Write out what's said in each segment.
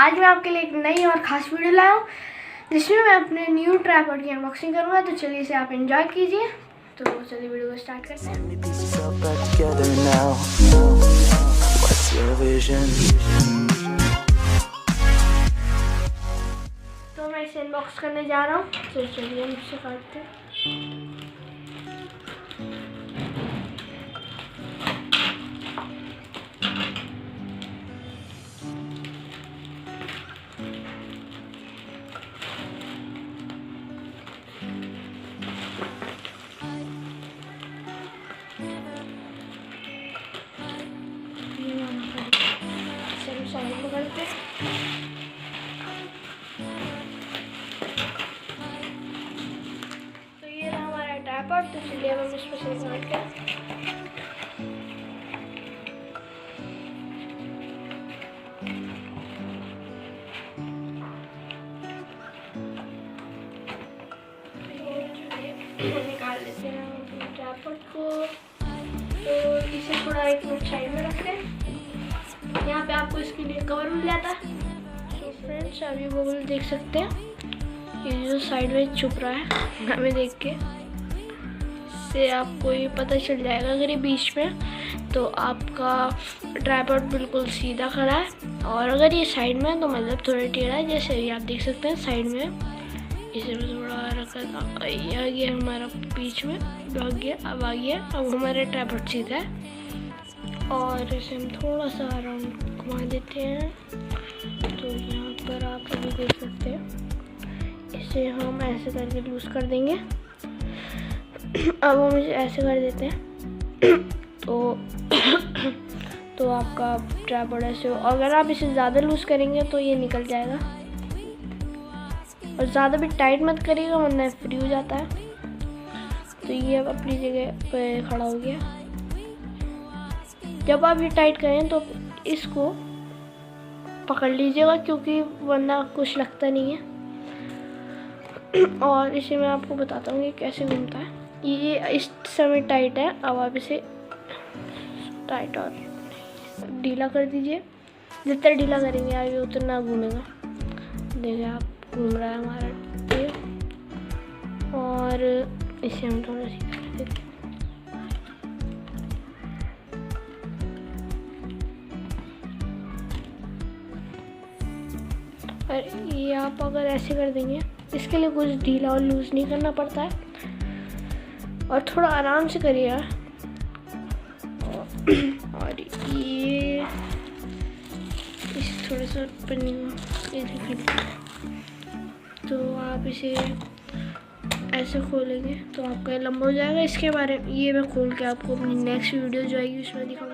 आज मैं आपके लिए एक नई और ख़ास वीडियो लाया हूँ जिसमें मैं अपने न्यू ट्राइपॉड की अनबॉक्सिंग करूँगा। तो चलिए इसे आप एंजॉय कीजिए। तो चलिए वीडियो को स्टार्ट करते हैं। तो मैं इसे अनबॉक्स करने जा रहा हूँ। तो चलिए हम इसे काटते हैं। साइड में करते हैं। तो ये रहा हमारा ट्राइपॉड। तो चलिए हम इसमें से काटते हैं। निकाल लेते हैं हम ट्राइपॉड को। तो इसे थोड़ा एक मिनट साइड में रखते हैं। यहाँ पे आपको इसके लिए कवर मिल जाता है। तो फ्रेंड्स आप ये बबल देख सकते हैं, ये जो साइड में छुप रहा है हमें देख के से आपको ये पता चल जाएगा अगर ये बीच में तो आपका ट्राइपॉड बिल्कुल सीधा खड़ा है, और अगर ये साइड में तो मतलब थोड़ा टेढ़ा है। जैसे ये आप देख सकते हैं साइड में इसे मैं थोड़ा रखा था, ये आ गया हमारा बीच में, भाग गया, अब आ गया। अब हमारा ट्राइपॉड सीधा है और इसे हम थोड़ा सा राउंड घुमा देते हैं। तो यहाँ पर आप अभी देख सकते हैं इसे हम ऐसे करके लूज़ कर देंगे। अब हम इसे ऐसे कर देते हैं तो आपका ट्राइपॉड ऐसे हो। अगर आप इसे ज़्यादा लूज़ करेंगे तो ये निकल जाएगा, और ज़्यादा भी टाइट मत करिएगा वरना फ्री हो जाता है। तो ये अब अपनी जगह पे खड़ा हो गया। जब आप ये टाइट करें तो इसको पकड़ लीजिएगा क्योंकि वरना कुछ लगता नहीं है। और इसे मैं आपको बताता हूँ ये कैसे घूमता है। ये इस समय टाइट है, अब आप इसे टाइट और ढीला कर दीजिए। जितना ढीला करेंगे आगे उतना घूमेगा। देखिए आप घूम रहा है हमारा ये, और इसे हम थोड़ा सी कर देते हैं। और ये आप अगर ऐसे कर देंगे, इसके लिए कुछ ढीला और लूज़ नहीं करना पड़ता है, और थोड़ा आराम से करिएगा। और ये इस थोड़ा सा पन्नी तो आप इसे ऐसे खोलेंगे तो आपका ये लंबा हो जाएगा। इसके बारे में ये मैं खोल के आपको अपनी नेक्स्ट वीडियो जो आएगी उसमें दिखाऊंगा।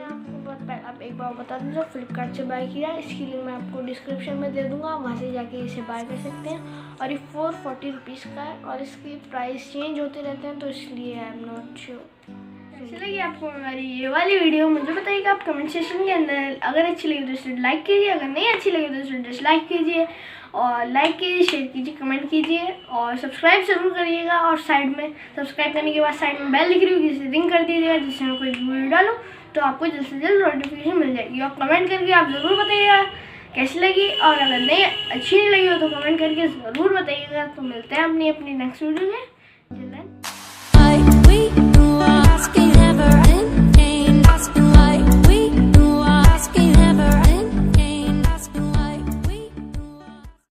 आप एक बार बता दीजिए फ्लिपकार्ट से बाय किया, इसकी लिंक मैं आपको डिस्क्रिप्शन में दे दूंगा, वहाँ से जाके इसे बाय कर सकते हैं। और ये 440 रुपीज़ का है, और इसकी प्राइस चेंज होते रहते हैं तो इसलिए आई एम नॉट श्योर। कैसी लगी आपको हमारी ये वाली वीडियो मुझे बताइएगा आप कमेंट सेक्शन के अंदर। अगर अच्छी लगी तो इसे लाइक कीजिए, अगर नहीं अच्छी लगी तो इसे डिसलाइक कीजिए। और लाइक कीजिए, शेयर कीजिए, कमेंट कीजिए, और सब्सक्राइब जरूर करिएगा। और साइड में सब्सक्राइब करने के बाद साइड में बेल दिख रही होगी, इसे रिंग कर दीजिएगा, जिससे मैं कोई वीडियो डालूँ तो आपको जल्द से जल्द नोटिफिकेशन मिल जाएगी। और कमेंट करके आप ज़रूर बताइएगा कैसी लगी, और अगर नहीं अच्छी नहीं लगी हो तो कमेंट करके ज़रूर बताइएगा। तो मिलते हैं अपनी नेक्स्ट वीडियो में।